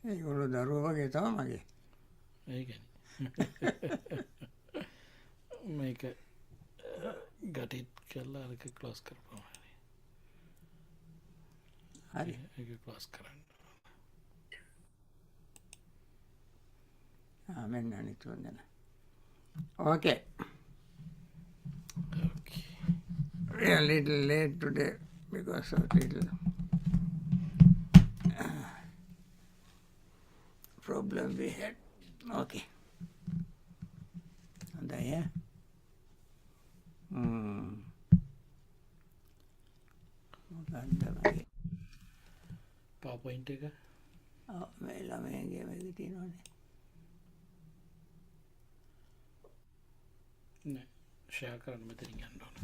ඒගොල්ලෝ දරුවෝ වගේ තමයි මගේ. ඒ මේක ගටිත් කරලා අරක ක්ලෝස් කරපුවම හරි. ඒක ක්ලෝස් කරන්න. මෙන්න අනිත් වන්දන. Okay. Okay. We are a little late today because of little problem we had. Okay. හොඳයි ඈ. මොකක්ද මගේ? PowerPoint එක මේ ළමයින්ගේ මේක තියෙනවනේ. නෑ ෂෙයා කරන්න මෙතනින් යන්න ඕන.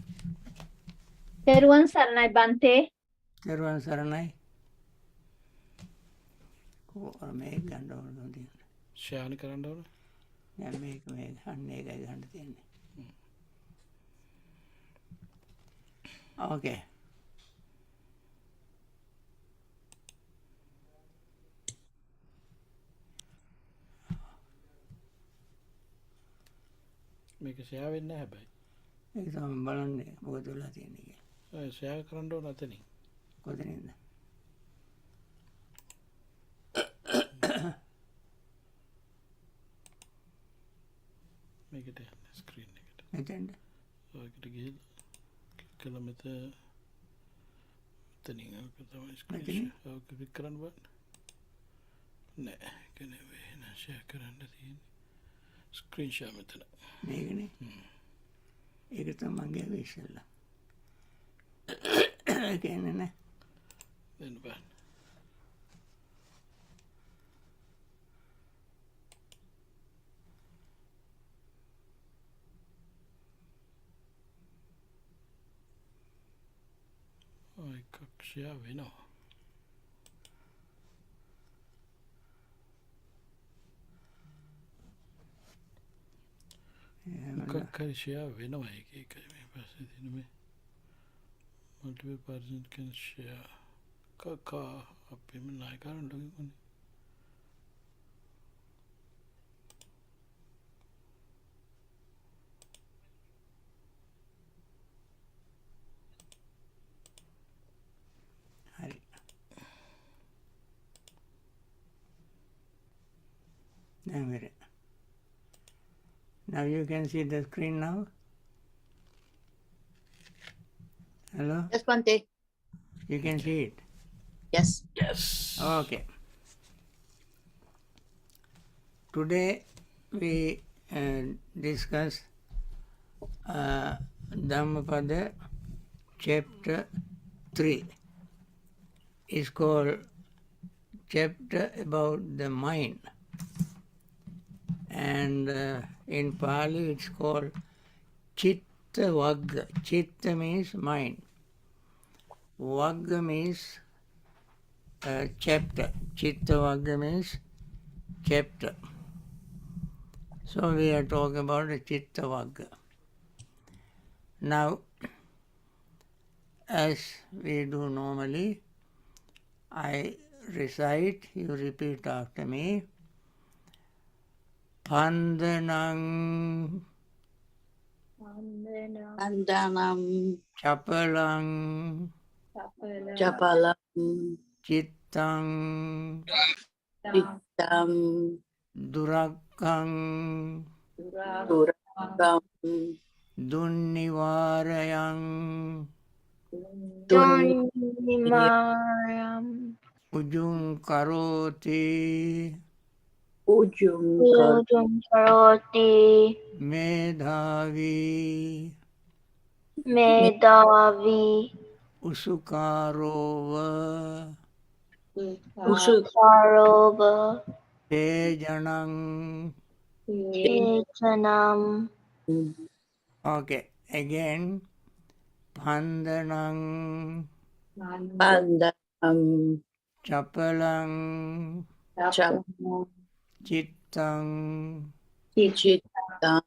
තෙරුවන් සරණයි බන්තේ. තෙරුවන් සරණයි. මේක ගන්න ඕන තියෙන්නේ. ෂෙයානි කරන්න ඕන. දැන් මේක අන්න ඒකයි ගන්න තියෙන්නේ. Okay. මේක ෂෙයා වෙන්නේ නැහැ හැබැයි. ඒක තමයි බලන්නේ මොකද වෙලා තියෙන්නේ කියලා. ෂෙයා කරන්න ඕන නැතනින්. කොතනින්ද? මේකට යන්න ස්ක්‍රීන් එකට. මෙතෙන්ද? ඔයකට ගිහලා ක්ලික් කළා මෙතනින් ඔක තමයි ස්ක්‍රීන් ඔක ක්ලික් කරන්න බෑ. නෑ ඒක නෙවෙයි නෑ ෂෙයා කරන්න තියෙන්නේ. ස්ක්‍රීන් ෂෙයා මෙතන. මේකනේ. ඒක තමයි මගේ විශ්ලේෂණ. කියන්නේ නෑ. දෙන්න බෑ. එකක් ෂෙයා වෙනවා. එකක් හරි ෂෙයා වෙනවා ඒකයි මේ පස්සේ තියෙන මේ multiple person can share කකා අපි මේ නායකයන් ලොකුනේ. හරි. දැන් මෙතන. Now you can see the screen now. Hello? Yes, Bhante. You can see it? Yes. Yes. Okay. Today we discuss Dhammapada chapter 3. It's called chapter about the mind. And in Pali it's called Chitta Vagga. Chitta means mind. Vagga means chapter. Chitta Vagga means chapter. So we are talking about the Chitta Vagga. Now, as we do normally, I recite, you repeat after me. Pandanam Andanam Chapalang Japalam Chittang Vittam Durakang Durakam Dunnivarayang Dunnimayam Ujung Karoti Ujung Karoti Medhavi Medavi Usukarova Usukarova Tejanang. Chetanam Okay, again. Pandanang Pandanam Chapalang Chapam Chittang Chittam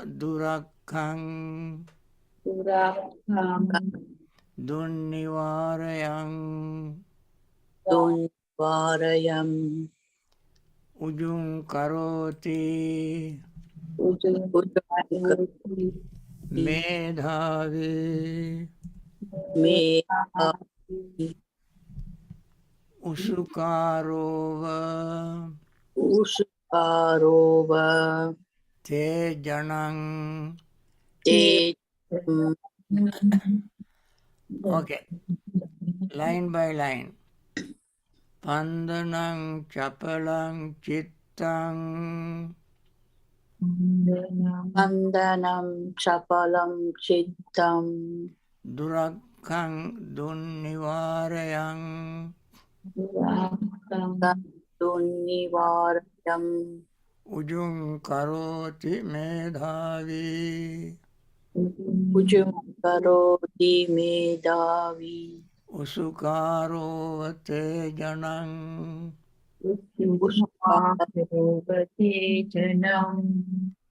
Durakang Dunnivarayang varayam. ujung karoti Ujjvara medhavi medhavi usukarova usukarova te janang. tejam. Okay, line by line. Pandanang chapalang chittang Vandanam chapalam chittam durakkang dunnivarayang Nivarayam ujung karoti medhavi Ujjum karoti medhavi usukaro te janang.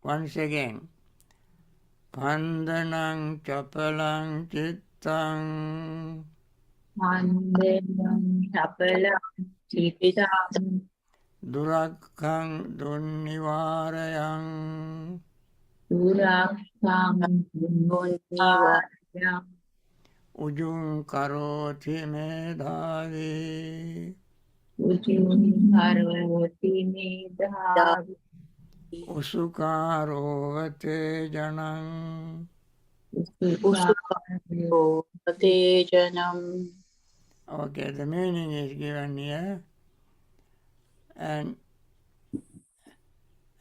Once again. Pandanang chapalang chittang durakkang dunnivarayang Nivarayam ujung karoti medhavi usukaro te janang. Usukaro tejanam. Okay, the meaning is given here. An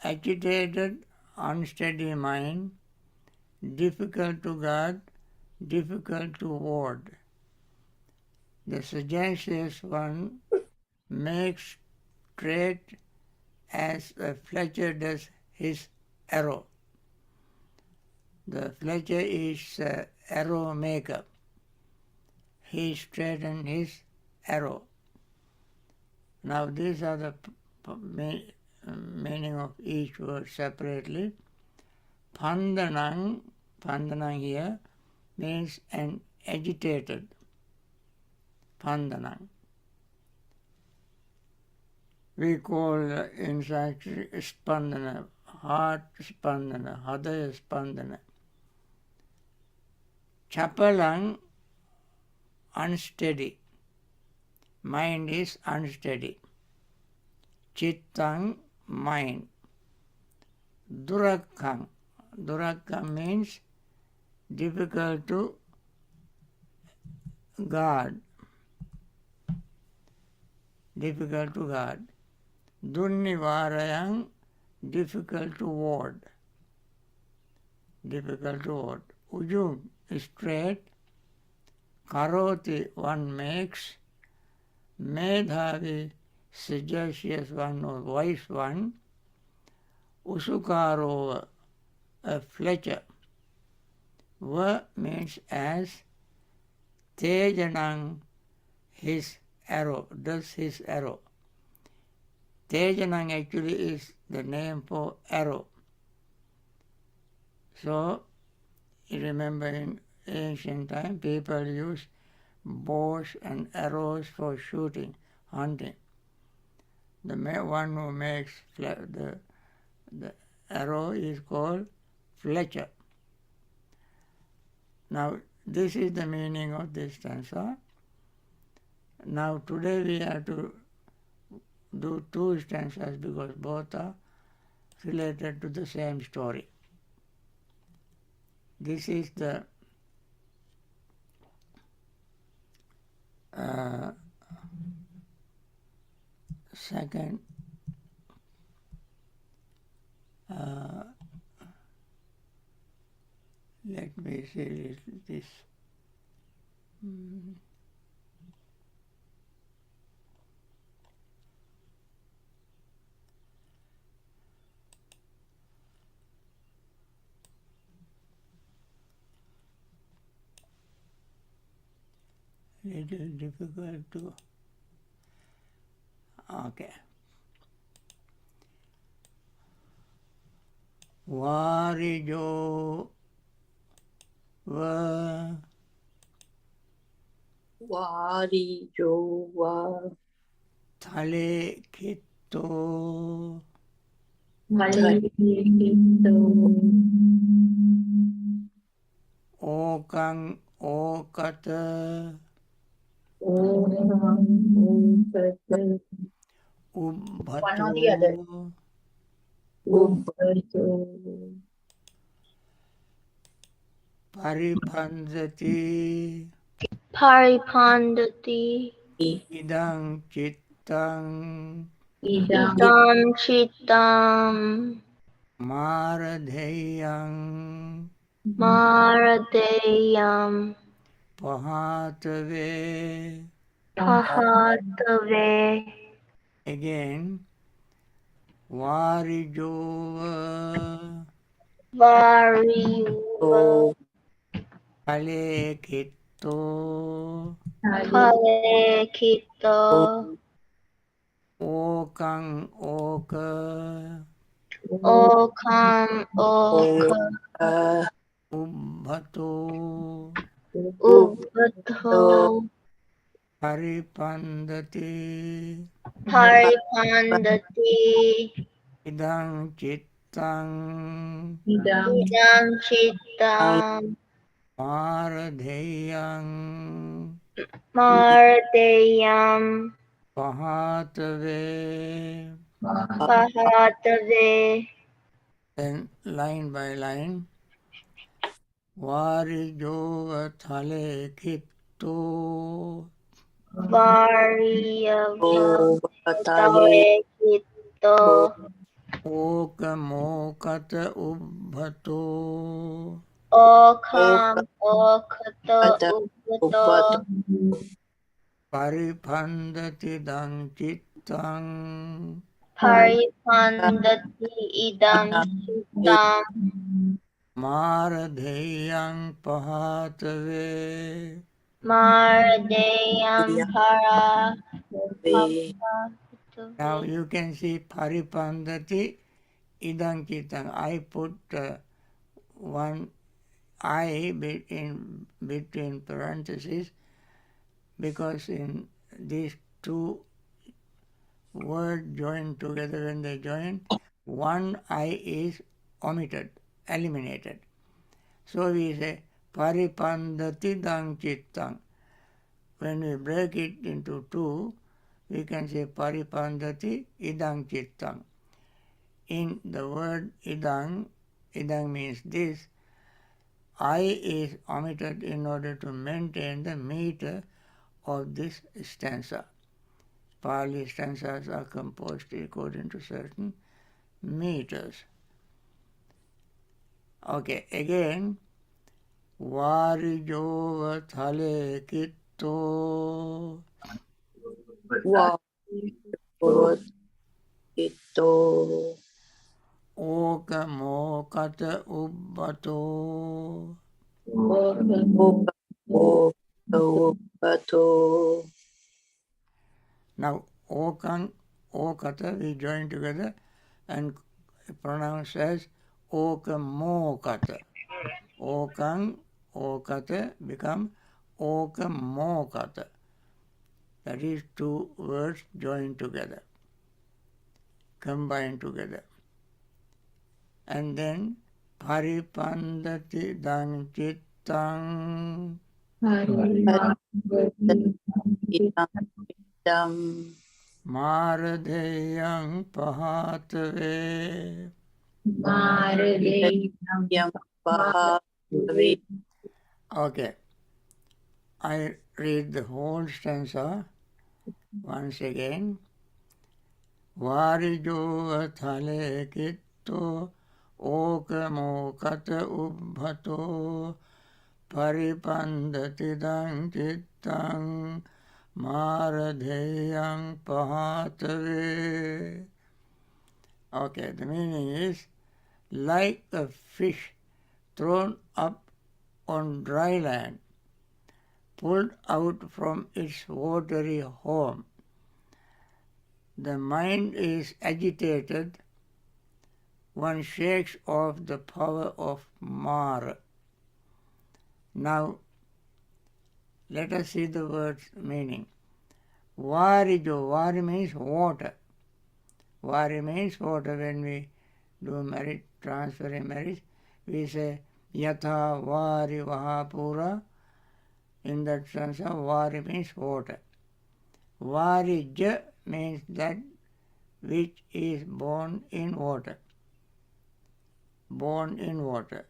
agitated, unsteady mind, difficult to guard, difficult to ward. The sagacious one makes straight as a fletcher does his arrow. The fletcher is an arrow maker. He straightens his arrow. Now these are the meaning of each word separately. Pandanang here means an agitated. Pandanang. We call in Sanskrit spandana, heart spandana, hadaya spandana. Chapalang, unsteady. Mind is unsteady. Chittang, mind. Durakkang. Durakkang means difficult to guard. Difficult to guard. Dunnivarayang, difficult to ward. Difficult to ward. Ujum, straight. Karoti, one makes. Medhavi, sagacious one or wise one. Usukaro, a fletcher. Va means as. Tejanang, his arrow, does his arrow. Tejanang actually is the name for arrow. So, you remember in ancient time, people used bows and arrows for shooting, hunting. The one who makes the arrow is called fletcher. Now, this is the meaning of this stanza. Now, today we have to do two stanzas because both are related to the same story. This is the second let me see this. Little difficult to. Okay. Varijo va Vari Jova thale kitto. Okang okata. One or the other. Ubbhato. Paripandati. Paripandati. Idang chittang. Idam chitam. Maradheyang. Maradeyam. Pahatave. Pahatave. Again. Varijova. Variyuva. Kale kitto. Phale kita. Okang oka. Okam oka. Ubbhato. Ubbhato. Paripandati. Paripandati. Idang chittang. Idam chitam. Maradheyang. Mardeyam. Pahatave. Pahatave. Then line by line. Varijova thale kitto. Variyava. Tale kita. Okamokata ubbhato. Okam okata ubbhato. Paripandati dang chittang. Paripandati idam chitam. Maradheyang pahatave. Mardeyam para. Now you can see paripandati idang chittang. I put one I between parentheses because in these two words joined together, when they join, one I is omitted, eliminated. So we say paripandati dang chittang. When we break it into two, we can say paripandati idang chittang. In the word idang means this, I is omitted in order to maintain the meter of this stanza. Pali stanzas are composed according to certain meters. Okay, again. Varijova thale kitto. Okamokata ubbhato. Now, okang, okata we join together and pronounce as okamokata. Okang, okata become okamokata. That is two words joined together, combined together. And then paripandati dang chittang. Maradheyang pahatave. Okay, I read the whole stanza once again. Varijo thale kitto okamokata ubbhato paripandati dang chittang maradheyang pahatave. Okay, the meaning is, like a fish thrown up on dry land, pulled out from its watery home, the mind is agitated, one shakes off the power of Mara. Now, let us see the word's meaning. Varijo, vari means water. Vari means water. When we do marriage, transferring marriage, we say yatha vari vahapura. In that sense of vari means water. Varija means that which is born in water. Born in water.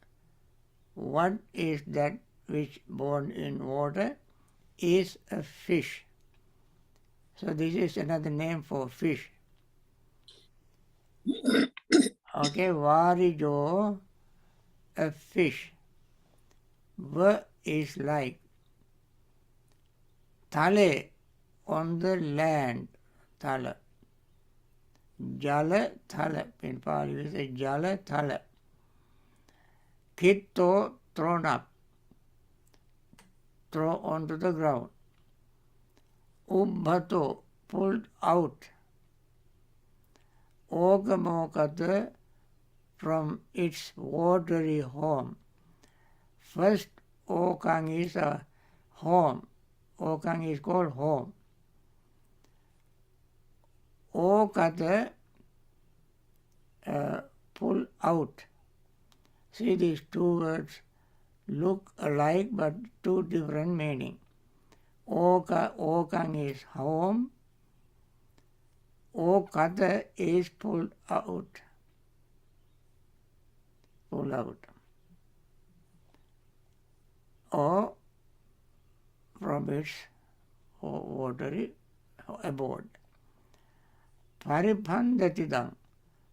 What is that which born in water? Is a fish. So this is another name for fish. Okay, varijo, a fish. Va is like. Thale, on the land. Thala. Jala thala. In Pali we say jala thala. Kitto, thrown up. Throw onto the ground. Ubbhato, pulled out. Ogamokata, from its watery home. First okang is a home. Okang is called home. Okata, pull out. See, these two words look alike but two different meaning. Okang is home. Okata is pulled out. Pull out. Or from its watery abode. Paripandati.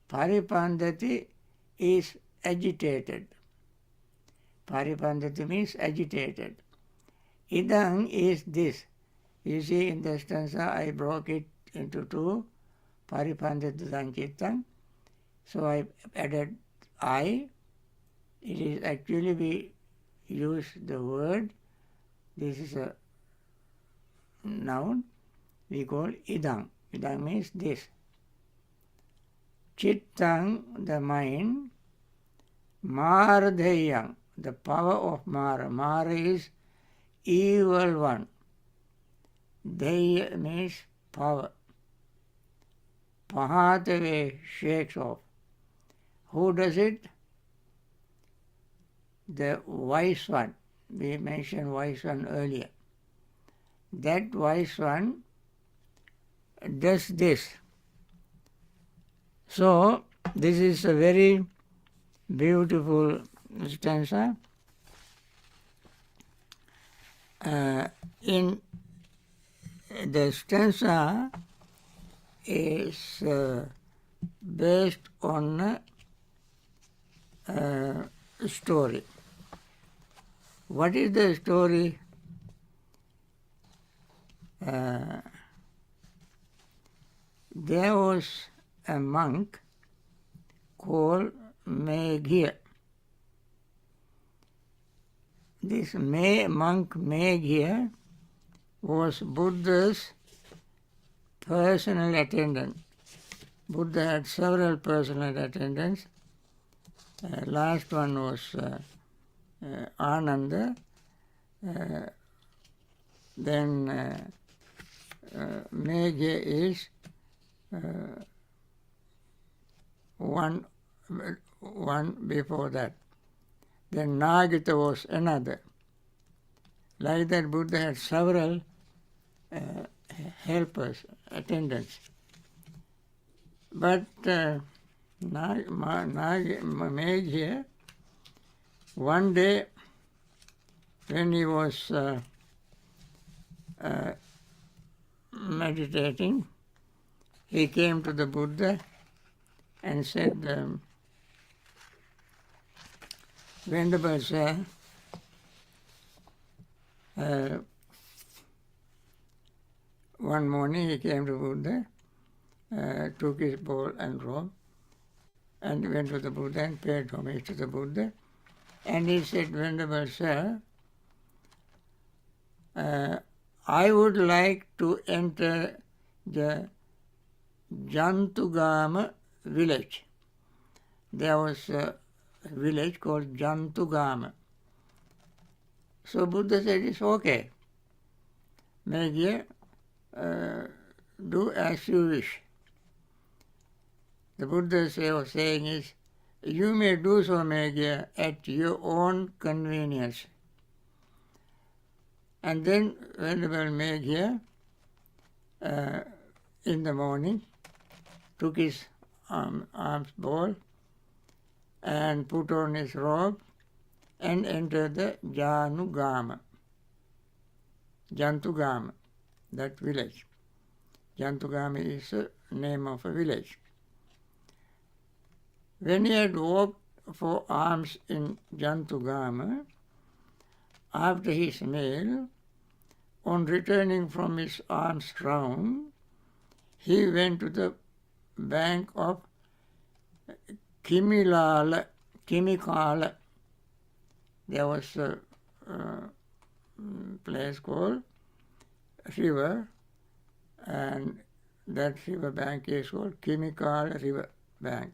Paripandati is agitated. Paripandati means agitated. Idang is this. You see in the stanza I broke it into two. Paripandati Sankirtan. So I added I. It is actually we use the word. This is a noun. We call idang. Idang means this. Chittang, the mind. Mardheyang, the power of Mara. Mara is evil one. Dheya means power. Pahatave shakes off. Who does it? The wise one. We mentioned wise one earlier. That wise one does this. So, this is a very beautiful stanza. In the stanza is based on a story. What is the story? There was a monk called Meghya. This monk Meghya was Buddha's personal attendant. Buddha had several personal attendants. Last one was Ananda. Then Meghya is one before that. Then Nagita was another. Like that, Buddha had several helpers, attendants. But Meghya, one day when he was meditating, he came to the Buddha and said, Venerable Sir, one morning he came to Buddha, took his bowl and robe, and went to the Buddha and paid homage to the Buddha. And he said, Venerable Sir, I would like to enter the Jantugama village. There was a village called Jantugama. So Buddha said, it's okay. Meghya, do as you wish. The Buddha saying is, you may do so, Megha, at your own convenience. And then Venerable Megha, in the morning, took his alms bowl and put on his robe and entered the Jantugama, that village. Jantugama is the name of a village. When he had walked for alms in Jantugama, after his meal, on returning from his alms round, he went to the bank of Kimikala. There was a place called river, and that river bank is called Kimikala River Bank.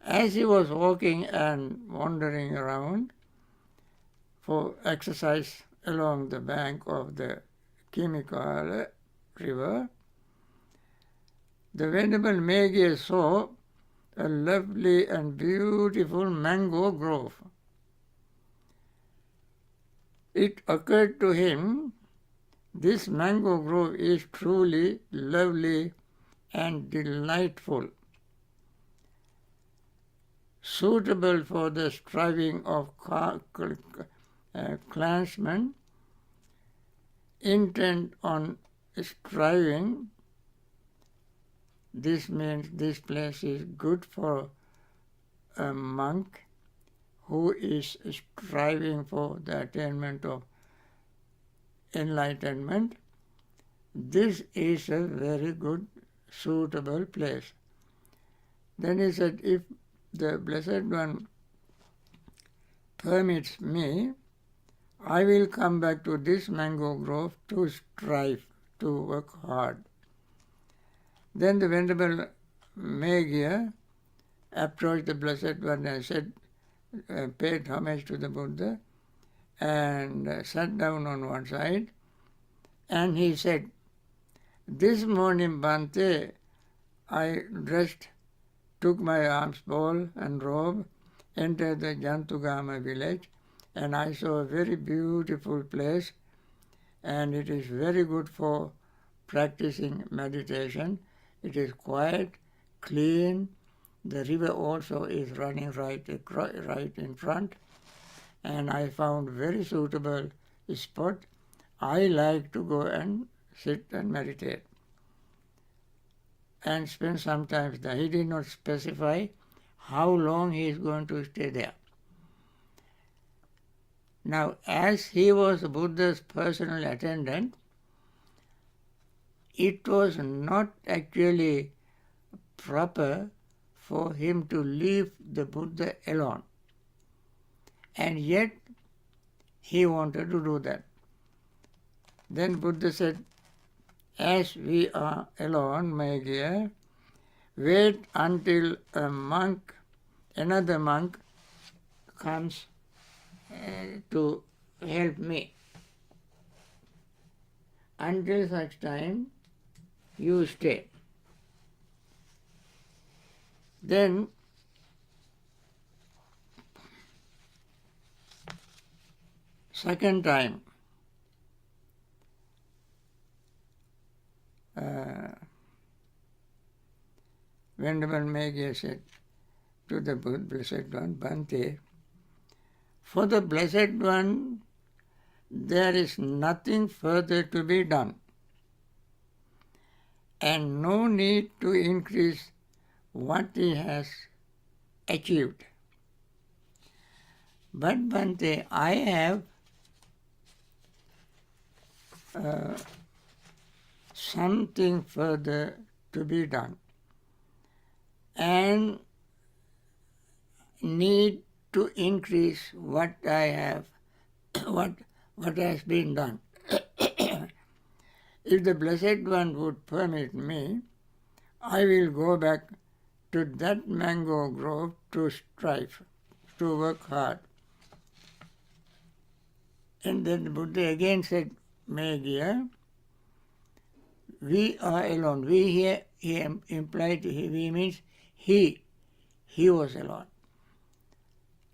As he was walking and wandering around for exercise along the bank of the Kimikala River, the Venerable Megha saw a lovely and beautiful mango grove. It occurred to him, this mango grove is truly lovely and delightful, suitable for the striving of clansmen intent on striving. This means this place is good for a monk who is striving for the attainment of enlightenment. This is a very good, suitable place. Then he said, if the Blessed One permits me, I will come back to this mango grove to strive, to work hard. Then the Venerable Megha approached the Blessed One and said, paid homage to the Buddha and sat down on one side, and he said, this morning, Bhante, I dressed, took my alms bowl and robe, entered the Jantugama village, and I saw a very beautiful place, and it is very good for practicing meditation. It is quiet, clean. The river also is running right in front, and I found very suitable spot. I like to go and sit and meditate and spend some time there. He did not specify how long he is going to stay there. Now, as he was Buddha's personal attendant, it was not actually proper for him to leave the Buddha alone. And yet, he wanted to do that. Then Buddha said, as we are alone, Megha, wait until another monk comes to help me. Until such time, you stay. Then second time, Venerable Megha said to the Blessed One, Bhante, for the Blessed One, there is nothing further to be done, and no need to increase what he has achieved. But Bhante, I have something further to be done, and need to increase what I have, what has been done. If the Blessed One would permit me, I will go back to that mango grove to strive, to work hard. And then the Buddha again said, Megya, we are alone. We here, he implied we means he was alone.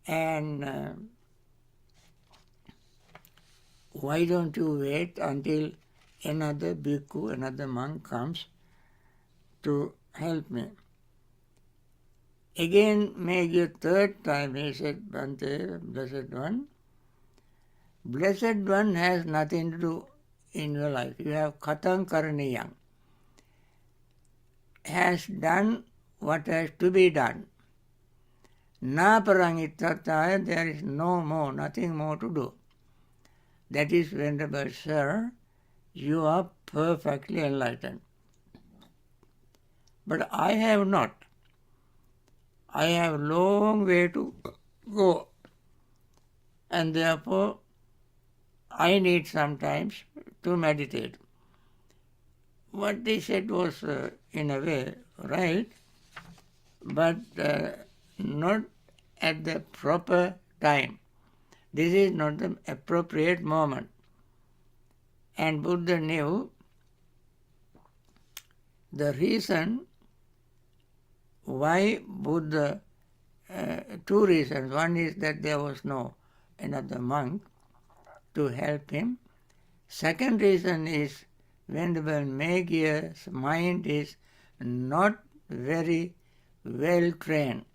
And why don't you wait until another bhikkhu, another monk comes to help me? Again, maybe a third time he said, Bhante, Blessed One has nothing to do in your life. You have Khatam Karaniyam. Has done what has to be done. Na parangittataya, there is no more, nothing more to do. That is, Venerable Sir, you are perfectly enlightened. But I have not. I have a long way to go. And therefore, I need sometimes to meditate. What they said was, in a way, right, but not at the proper time. This is not the appropriate moment. And Buddha knew the reason why Buddha, two reasons. One is that there was no another monk to help him. Second reason is Venerable Megya's mind is not very well trained.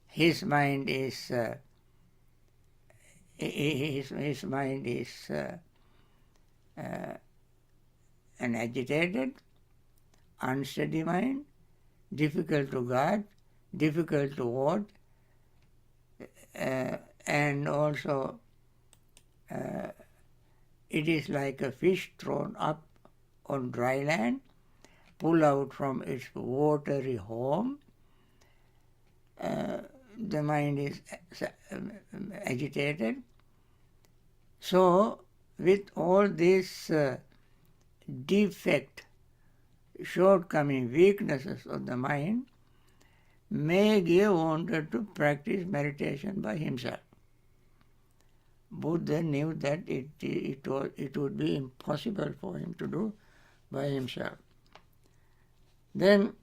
His mind is an agitated, unsteady mind, difficult to guard, difficult to ward, and also it is like a fish thrown up on dry land, pulled out from its watery home. The mind is agitated. So, with all this defect, shortcoming, weaknesses of the mind, Megya wanted to practice meditation by himself. Buddha knew that it would be impossible for him to do by himself. Then,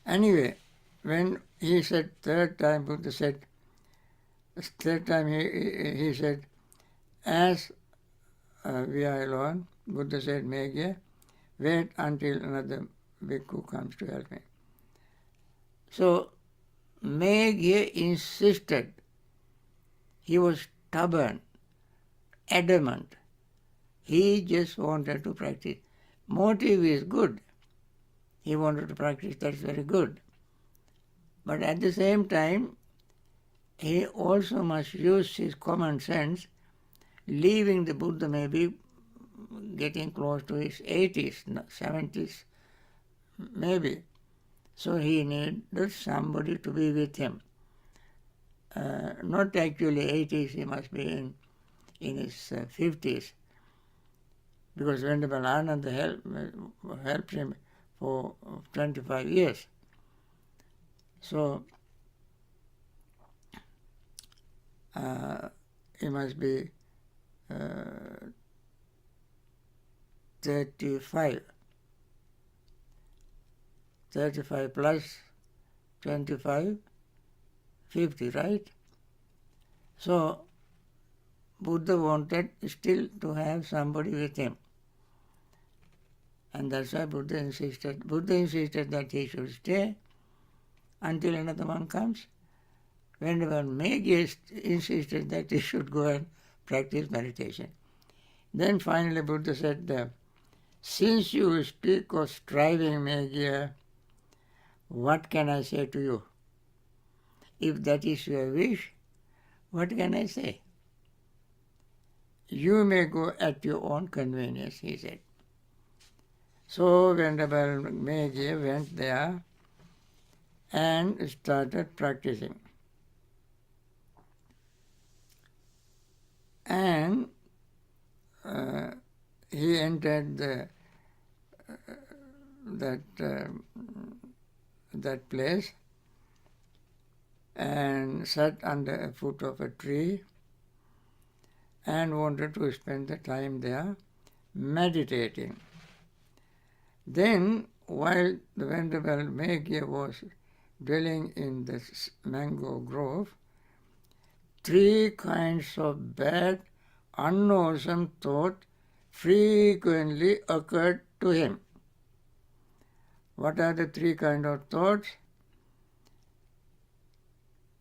anyway, when he said third time, Buddha said, third time he said, as we are alone, Buddha said, Megya, wait until another bhikkhu comes to help me. So, Megya insisted. He was stubborn, adamant. He just wanted to practice. Motive is good. He wanted to practice, that's very good. But at the same time, he also must use his common sense, leaving the Buddha maybe getting close to his 80s, 70s, maybe. So he needed somebody to be with him. Not actually 80s, he must be in his 50s. Because Venerable Ananda helped him for 25 years. So he must be 35. 35 plus 25, 50, right? So Buddha wanted still to have somebody with him. And that's why Buddha insisted. Buddha insisted that he should stay until another one comes. Whenever Megya insisted that he should go and practice meditation. Then finally Buddha said, since you speak of striving, Megya, what can I say to you? If that is your wish, what can I say? You may go at your own convenience, he said. So Venerable Megya went there and started practicing. And he entered that place and sat under a foot of a tree and wanted to spend the time there meditating. Then, while the Venerable Megya was dwelling in this mango grove, 3 kinds of bad, unwholesome thought frequently occurred to him. What are the 3 kinds of thoughts?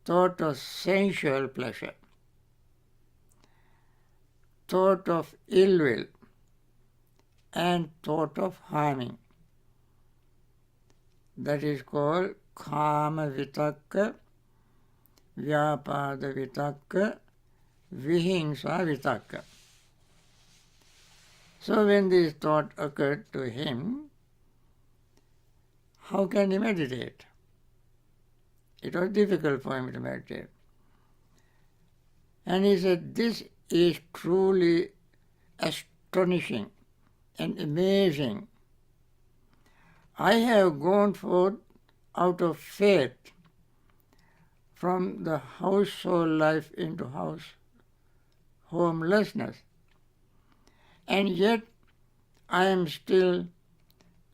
Thought of sensual pleasure, thought of ill will, and thought of harming. That is called kama vitakka, vyapada vitakka, vihingsa vitakka. So when this thought occurred to him, how can he meditate? It was difficult for him to meditate. And he said, this is truly astonishing and amazing. I have gone forth out of faith from the household life into homelessness. And yet I am still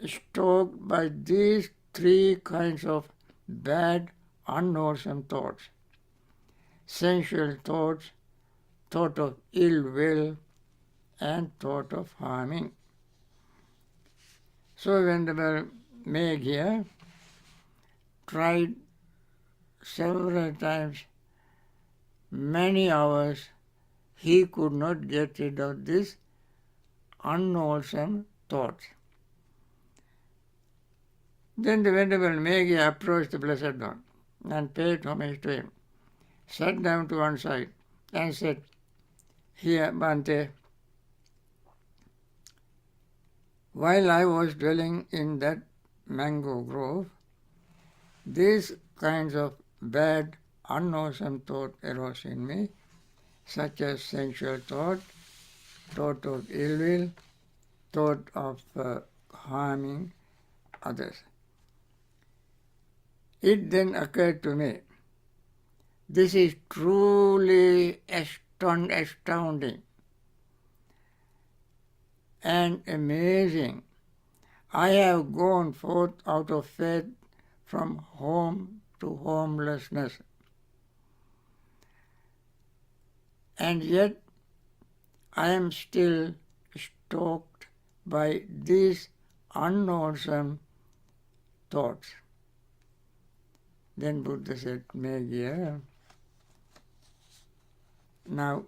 stoked by these 3 kinds of bad, unwholesome thoughts. Sensual thoughts, thought of ill will, and thought of harming. So Venerable Megya tried several times, many hours, he could not get rid of these unwholesome thoughts. Then the Venerable Megya approached the Blessed One and paid homage to him, sat down to one side and said, here, Bhante, while I was dwelling in that mango grove, these kinds of bad, unwholesome thought arose in me, such as sensual thought, thought of ill will, thought of harming others. It then occurred to me, this is truly astounding and amazing. I have gone forth out of faith from home to homelessness. And yet I am still stoked by these unwholesome thoughts. Then Buddha said, Megya, now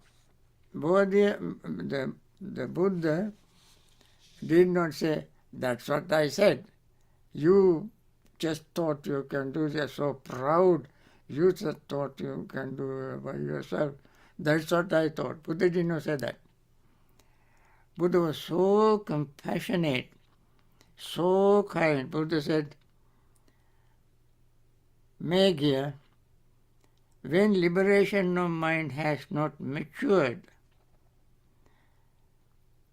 the Buddha did not say, that's what I said. You just thought you can do this, so proud. You just thought you can do it by yourself. That's what I thought. Buddha did not say that. Buddha was so compassionate, so kind. Buddha said, Megya, when liberation of mind has not matured,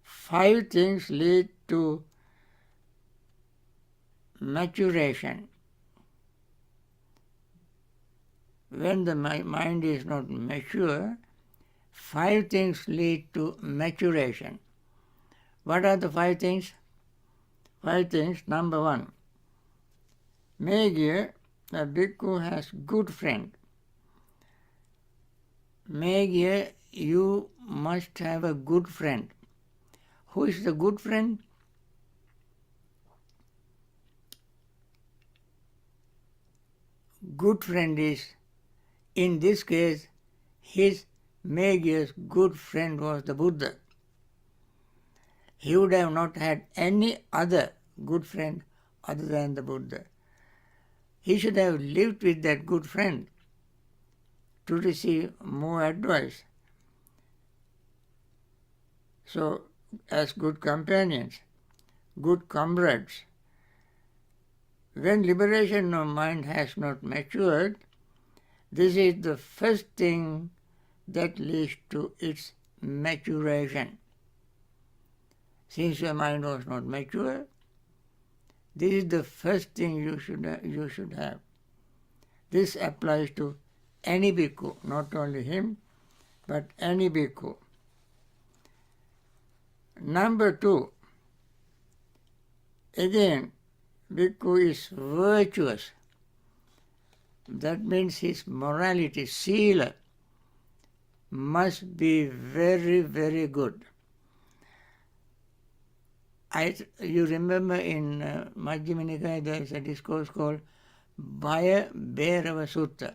5 things lead to maturation. When the mind is not mature, 5 things lead to maturation. What are the 5 things? 5 things. Number 1, Megya, a bhikkhu has good friend. Megya, you must have a good friend. Who is the good friend? Good friend is, in this case, his Megya's good friend was the Buddha. He would have not had any other good friend other than the Buddha. He should have lived with that good friend to receive more advice. So, as good companions, good comrades, when liberation of mind has not matured, this is the first thing that leads to its maturation. Since your mind was not mature, this is the first thing you should have. This applies to any bhikkhu, not only him, but any bhikkhu. Number 2, again, bhikkhu is virtuous. That means his morality, sila, must be very, very good. You remember in Majjhima Nikaya there is a discourse called Bhaya Bhairava Sutta.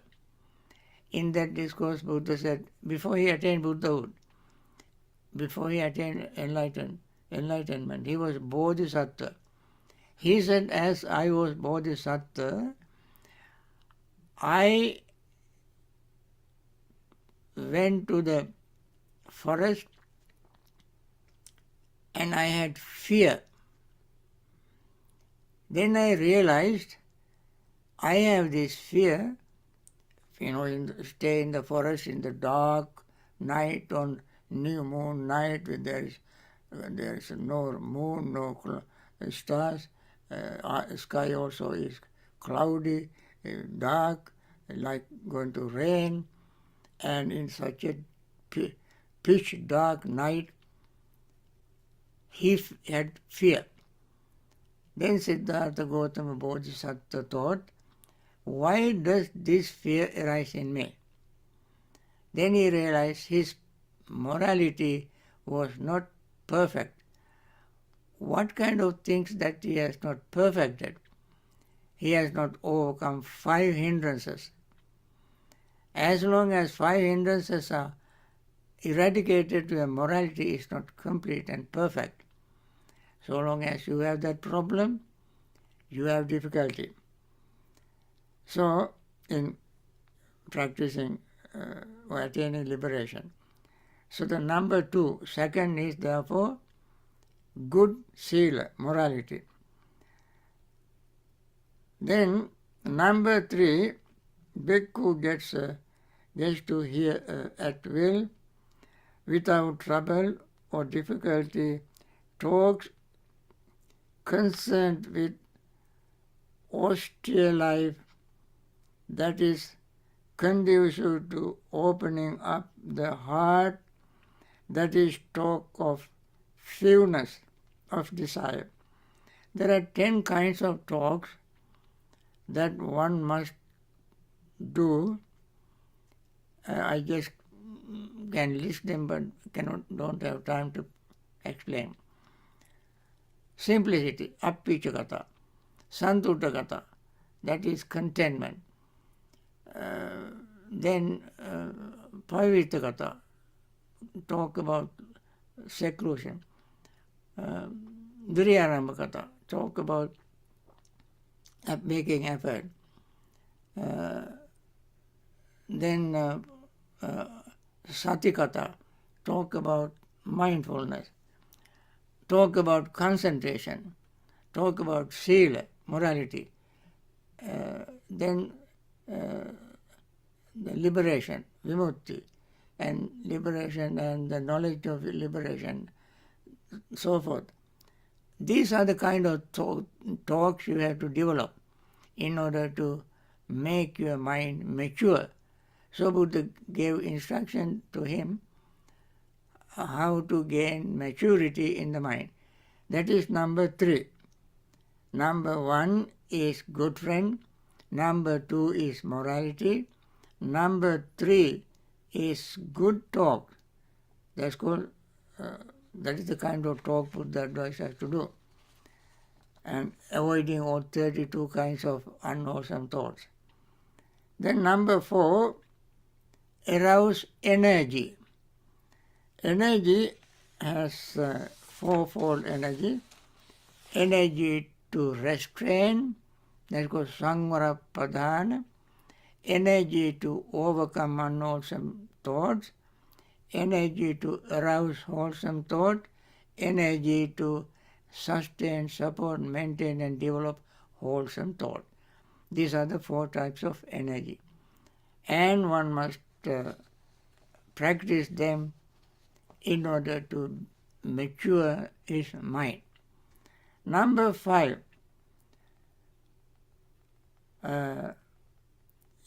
In that discourse, Buddha said, before he attained Buddhahood, before he attained enlightenment, he was Bodhisattva. He said, as I was Bodhisattva, I went to the forest and I had fear. Then I realized I have this fear, stay in the forest in the dark night on new moon night, there is no moon, no stars, sky also is cloudy, dark, like going to rain, and in such a pitch dark night, he had fear. Then Siddhartha Gautama Bodhisattva thought, why does this fear arise in me? Then he realized his morality was not perfect. What kind of things that he has not perfected? He has not overcome 5 hindrances. As long as 5 hindrances are eradicated, your morality is not complete and perfect. So long as you have that problem, you have difficulty. So, in practicing or attaining liberation. So the number 2, second is therefore good sila, morality. Then number 3, bhikkhu gets to hear at will, without trouble or difficulty, talks concerned with austere life, that is conducive to opening up the heart, that is talk of fewness of desire. There are 10 kinds of talks that one must do. I just can list them but don't have time to explain. Simplicity, appichakata, santuttakata, that is contentment. Then pavitakata, talk about seclusion. Viriyarambhakata, talk about making effort. Then satikata, talk about mindfulness. Talk about concentration. Talk about sila, morality. Then the liberation, vimutti, and liberation and the knowledge of liberation, so forth. These are the kind of talks you have to develop in order to make your mind mature. So Buddha gave instruction to him how to gain maturity in the mind. That is number 3. Number 1 is good friend. Number 2 is morality. Number 3 is good talk. That's called, that is the kind of talk Buddha advises us to do. And avoiding all 32 kinds of unwholesome thoughts. Then number 4, arouse energy. Energy has fourfold energy. Energy to restrain, that's called samvara pradhana. Energy to overcome unwholesome thoughts. Energy to arouse wholesome thought. Energy to sustain, support, maintain and develop wholesome thought. These are the 4 types of energy. And one must practice them in order to mature his mind. Number 5,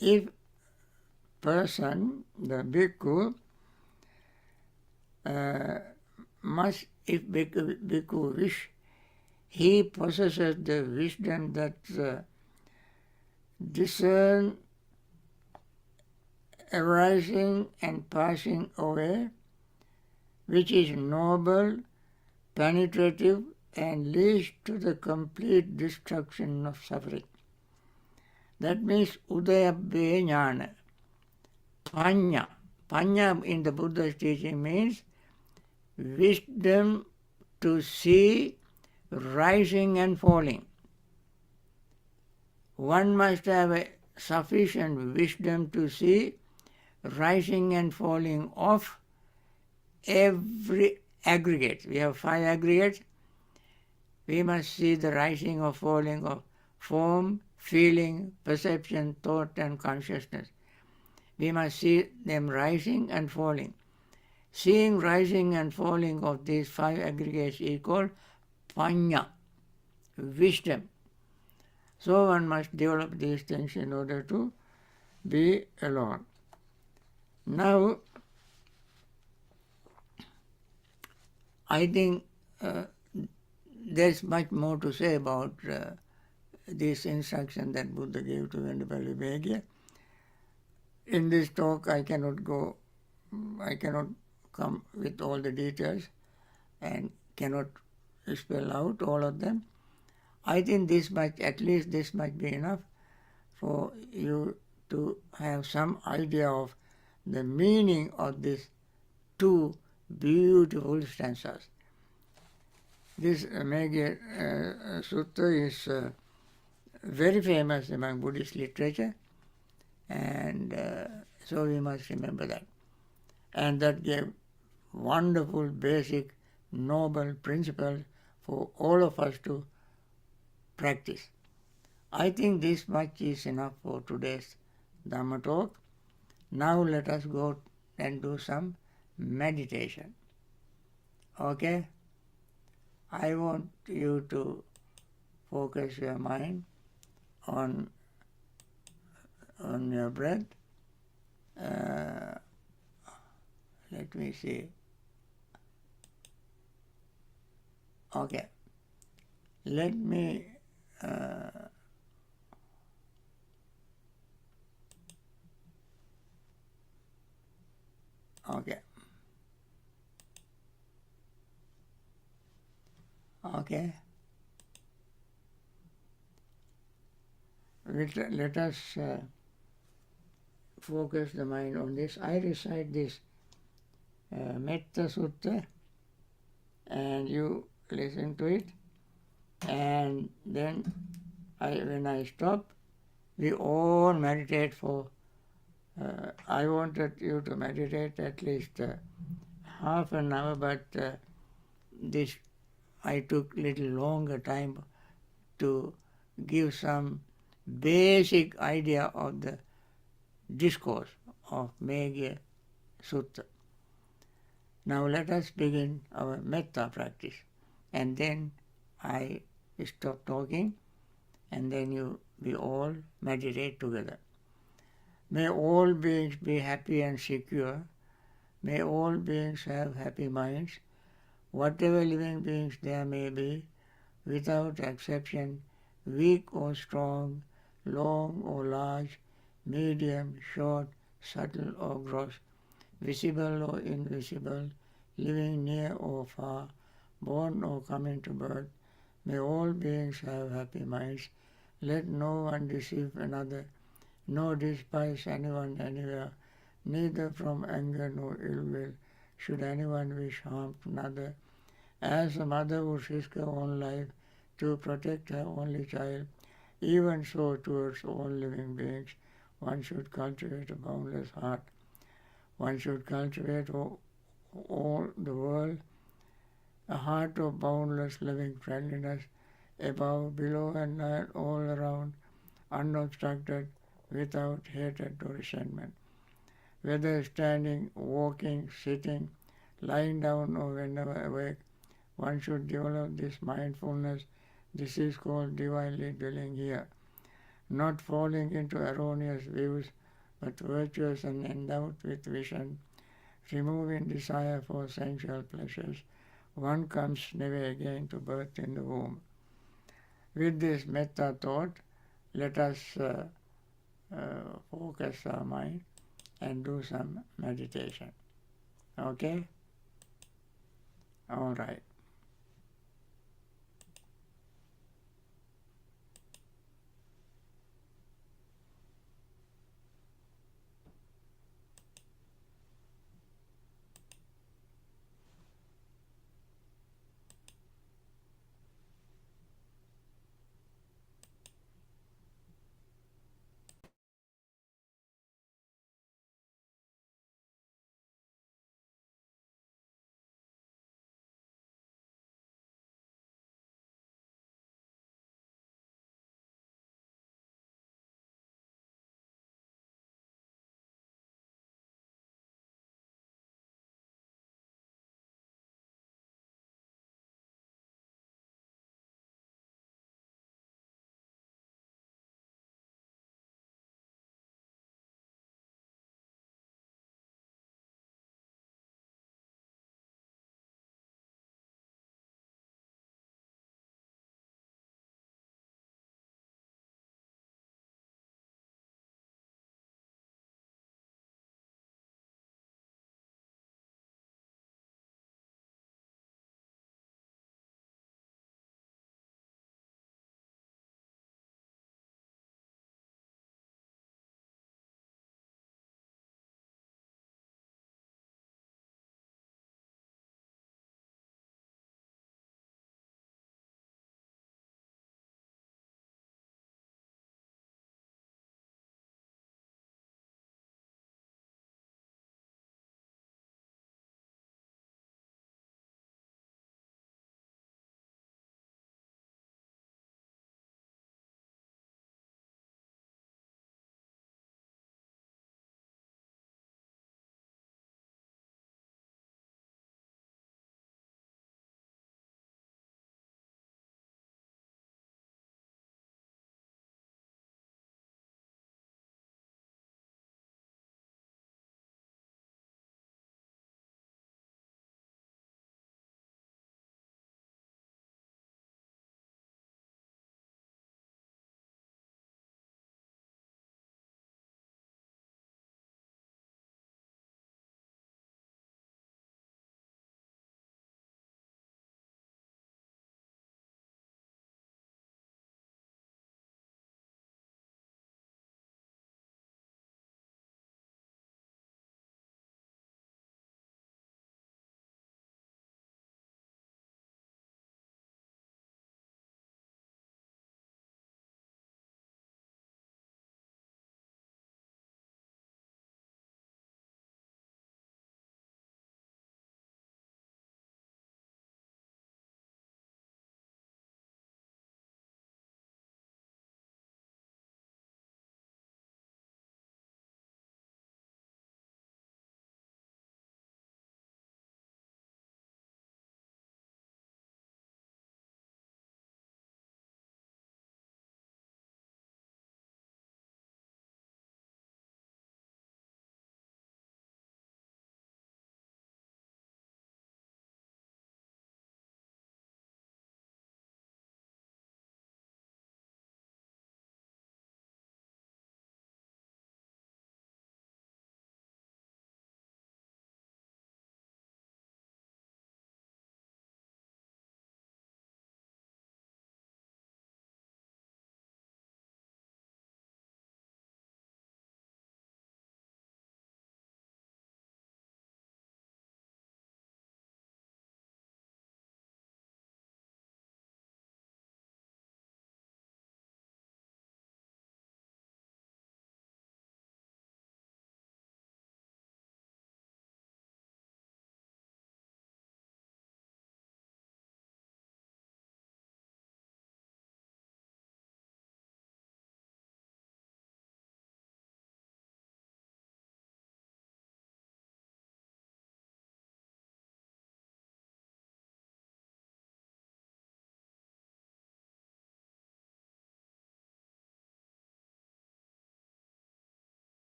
if person, the bhikkhu, must, if bhikkhu wish, he possesses the wisdom that discern arising and passing away, which is noble, penetrative, and leads to the complete destruction of suffering. That means udayabbe jnana. Panya. Panya in the Buddha's teaching means wisdom to see rising and falling. One must have a sufficient wisdom to see rising and falling of every aggregate. We have 5 aggregates. We must see the rising or falling of form, feeling, perception, thought, and consciousness. We must see them rising and falling. Seeing rising and falling of these 5 aggregates is called panya, wisdom. So one must develop these things in order to be alone. Now, I think there's much more to say about this instruction that Buddha gave to Venerable Vibhagya. In this talk, I cannot come with all the details and cannot spell out all of them. I think this much, at least this might be enough for you to have some idea of the meaning of these 2 beautiful stanzas. This Megha Sutta is very famous among Buddhist literature, and so we must remember that. And that gave wonderful, basic, noble principles for all of us to practice. I think this much is enough for today's Dhamma talk. Now let us go and do some meditation. Okay? I want you to focus your mind on your breath. Let me see. Okay. Let me okay. Okay. Let us focus the mind on this. I recite this Metta Sutta and you listen to it, and then when I stop, we all meditate for I wanted you to meditate at least half an hour, but this I took little longer time to give some basic idea of the discourse of Megha Sutta. Now let us begin our metta practice, and then I stop talking, and then we all meditate together. May all beings be happy and secure. May all beings have happy minds. Whatever living beings there may be, without exception, weak or strong, long or large, medium, short, subtle or gross, visible or invisible, living near or far, born or coming to birth, may all beings have happy minds. Let no one deceive another, nor despise anyone anywhere, neither from anger nor ill will should anyone wish harm to another. As a mother would risk her own life to protect her only child, even so towards all living beings, one should cultivate a boundless heart. One should cultivate all the world, a heart of boundless loving friendliness, above, below, and all around, unobstructed, without hatred or resentment. Whether standing, walking, sitting, lying down, or whenever awake, one should develop this mindfulness. This is called divinely dwelling here. Not falling into erroneous views, but virtuous and endowed with vision, removing desire for sensual pleasures, one comes never again to birth in the womb. With this metta thought, let us focus our mind and do some meditation. Okay? All right.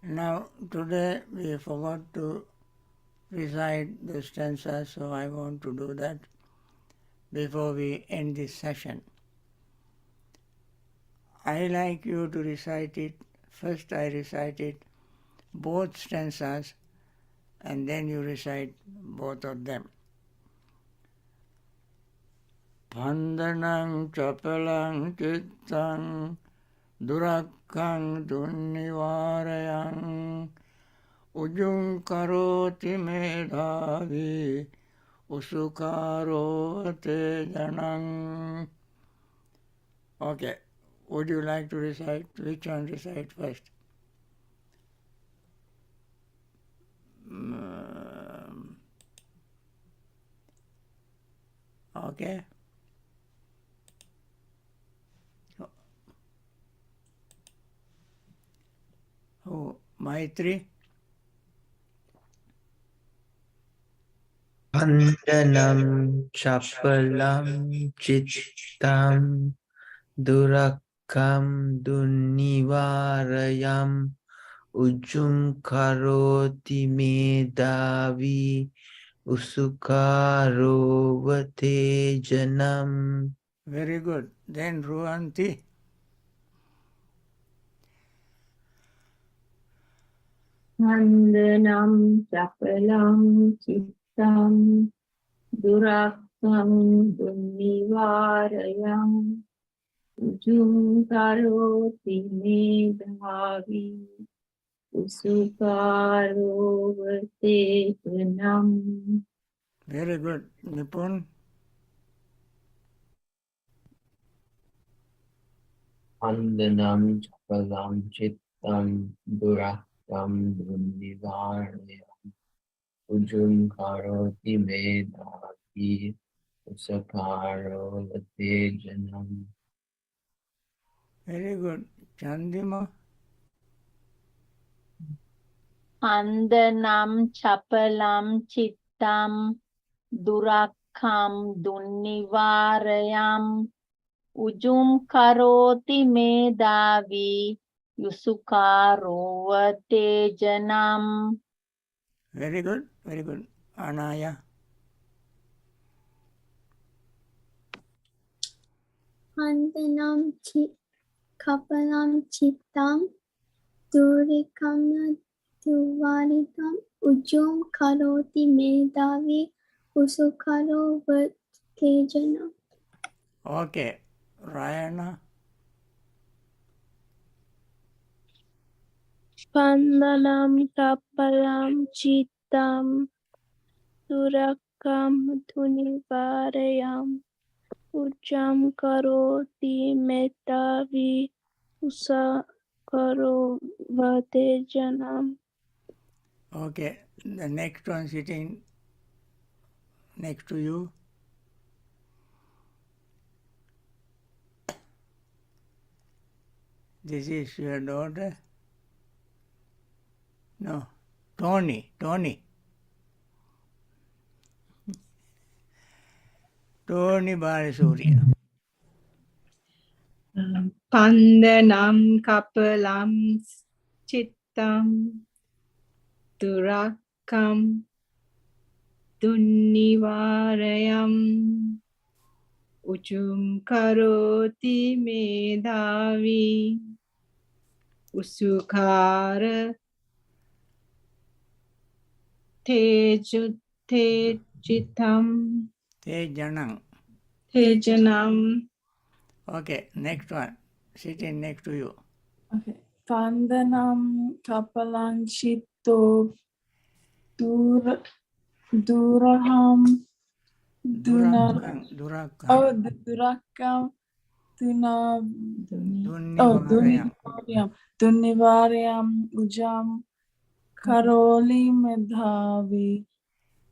Now, today we forgot to recite the stanzas, so I want to do that before we end this session. I like you to recite it. First I recite it, both stanzas, and then you recite both of them. Bandhanam chapalang chittang durakkang dunnivarayang ujung karoti medhavi usukaro tejanang. Okay, would you like to recite? Which one recite first? Okay. Oh, Maitri? Bandhanam chapalam chittam durakkam dunnivarayam ujum karoti medavi usukarovate janam. Very good. Then Ruanti? Bandhanam chapalam chittam durakkam dunnivarayam ujum karoti medhavi usukarovate janam. Very good. Nipun? Bandhanam chapalam chittam durakkam dunnivarayam ujum karoti medhavi usakarovate janam. Very good. Chandima? Bandhanam chapalam chittam durakkam dunnivarayam ujum karoti medavi yusukarovate janam. Very good. Very good. Anaya? Bandhanam kapalam chittam durikam duvarikam ujum karoti medhavi usukaro vatejana. Okay. Rayana? Bandhanam kapalam chittam durakkam dunnivarayam ujam karoti metavi usakarovate janam. Okay. The next one sitting next to you? This is your daughter? No. Tony. Tony Balasurya. Bandhanam kapalam chittam durakkam dunnivarayam ujum karoti medhavi usukara tejanam. Okay, next one. Sitting next to you. Okay. Bandhanam kapalang chitto duraham durakkam dunnivarayam ujam karoli medhavi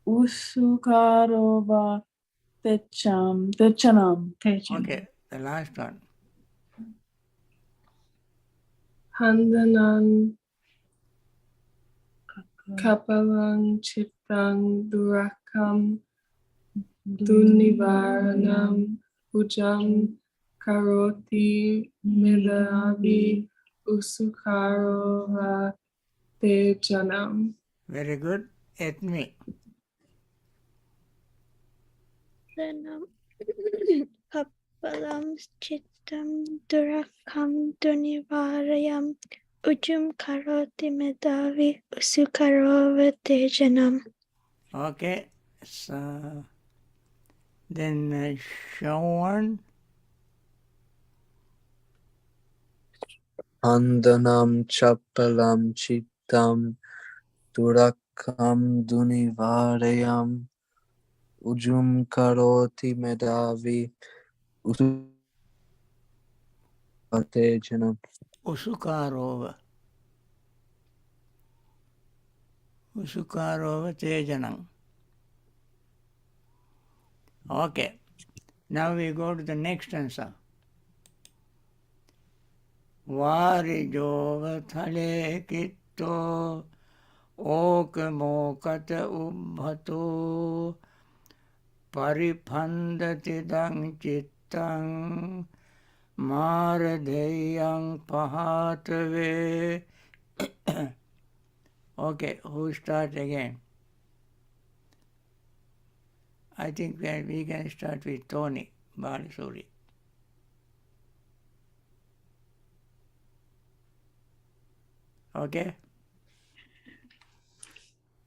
usukarova techanam. Okay, the last one. Bandhanam kapalang chittam durakkam dunnivaranam ujam karoti medhavi usukarova Janam. Very good. Etmi. Pranam. Kapalam Chittam Durakam Dunivarayam Ujum Karoti Medavi Usukarova Tejanam. Okay. So then Shawan. Andanam Chapalam Chittam Durakam Dunivarayam Ujum Karoti Medavi Usukatejanam. Usukarova. Usukarova Tejanam. Okay. Now we go to the next answer. Varijova thale kitto ok mokata ubbhato pariphandati dang chittang maradeyang pahatave. Okay, who starts again? I think we can start with Tony Balasuri. Okay?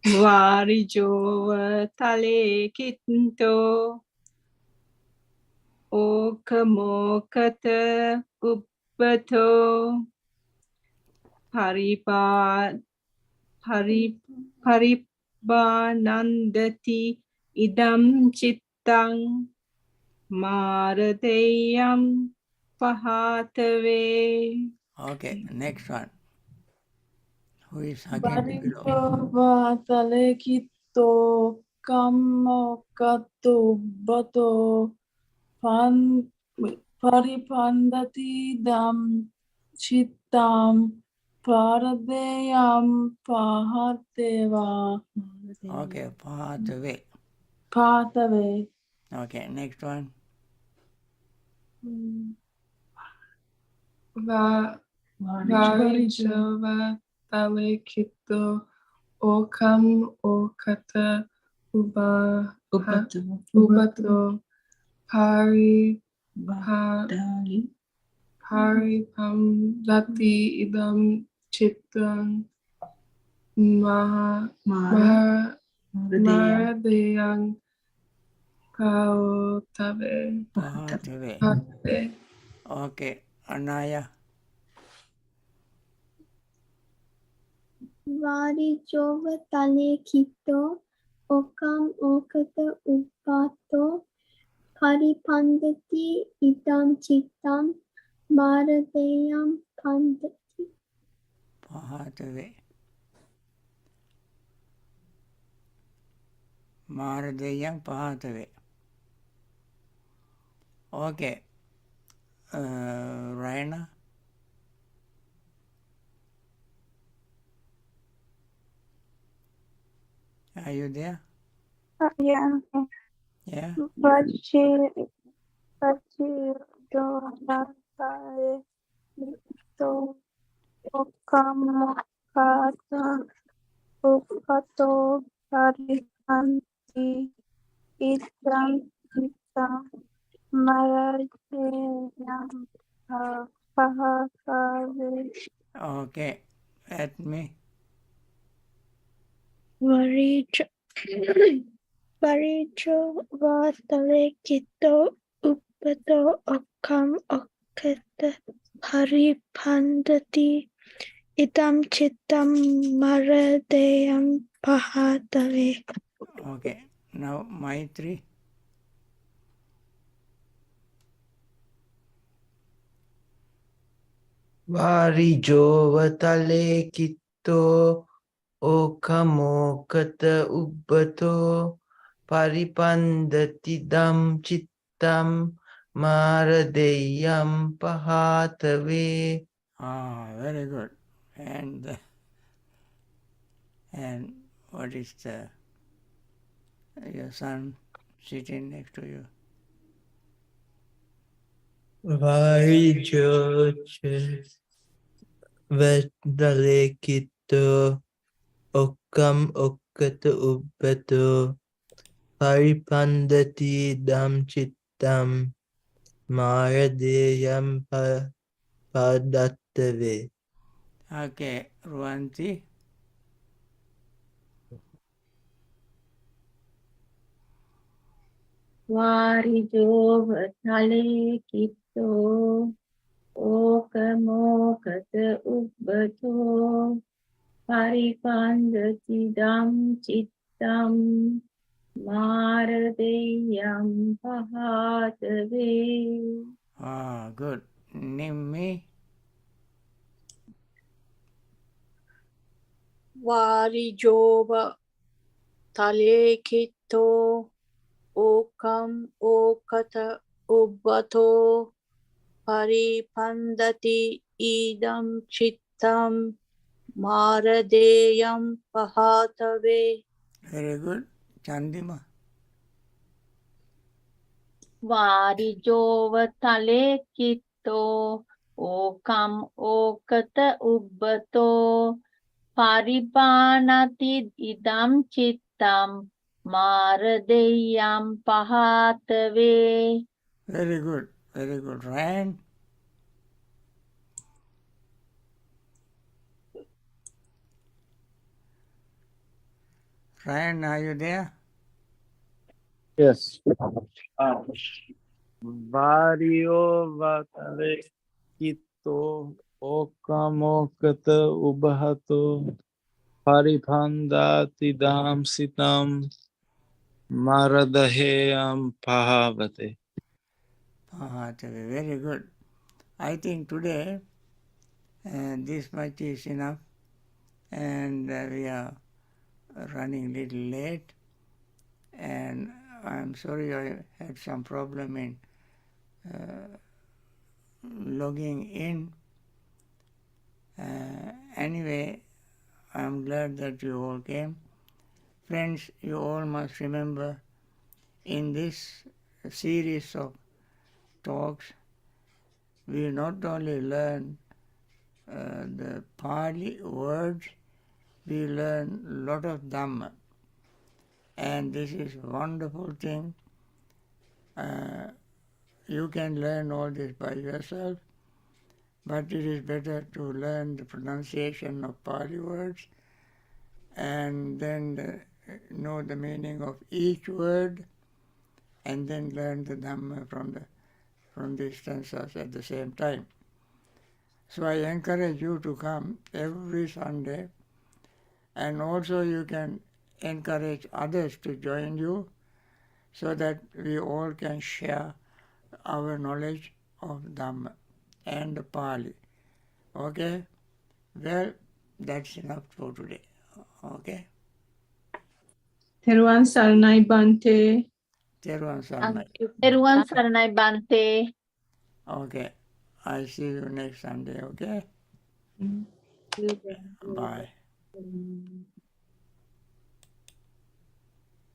Varijova tale kitto okamokata ubbato paribanandati idam chittang maradeyam pahatave. Okay, next one. Who is again below? Varijova Tale Kitto Kammo Katto Bato Paripandati Dam Chittam Paradeyam Pahateva. Okay, pathway. Pathave. Okay, next one. Varijova Tale Kitto Okam Okata Ubato Paripamdati idam chittam maradeyang pahatave. Okay, Anaya. Varijova Tale Kitto Okam Okata Upato Paripandati Idam Chittam Maradeyam Pandati. Pahatave. Maradeyang pahatave. Okay. Raina. Are you there? Yeah. Yeah. Vachi do Natale to Okamokata Upato Parihanti Idam Kita Marajayam Pahakave. Okay. At me. Varijo Vatale Kito Upato Okam Okata Paripandati Idam Chittam Maradeyam Pahatave. Okay. Now Maitri. Varijova Tale Kitto Okamokata Ubbato Paripandati Dam Chittam Maradeyam Pahatave. Very good. And what is your son sitting next to you? Varijova Tale Kitto Okkam okkata ubbato paripandati dam chittam maradeyam padattave. Okay, Ruanti. Varijova kitto okamokata ubbato paripandati dam chittam maradeyam pahatave. Ah, good. Nimmi. Varijova talekito okam okata ubbato paripandati idam chittam maradeyam pahatave. Very good. Chandima. Varijova talekito okam okata ubbato paripanati idam chittam maradeyam pahatave. Very good. Very good. Ryan. Ryan, are you there? Yes. Vario vatale kito okamokata ubahato paripandati dam sitam maradaheyam pahavate. Pahatave. Very good. I think today this much is enough, and we are running a little late, and I'm sorry I had some problem in logging in. Anyway, I'm glad that you all came. Friends, you all must remember in this series of talks, we not only learn the Pali words, we learn a lot of Dhamma. And this is a wonderful thing. You can learn all this by yourself, but it is better to learn the pronunciation of Pali words and then know the meaning of each word, and then learn the Dhamma from these stanzas at the same time. So I encourage you to come every Sunday, and also you can encourage others to join you so that we all can share our knowledge of Dhamma and Pali. Okay? Well, that's enough for today. Okay? Teruan Saranai Bhante. Teruvan Saranai. Teruvan Saranai Bhante. Okay. I'll see you next Sunday, okay? Bye.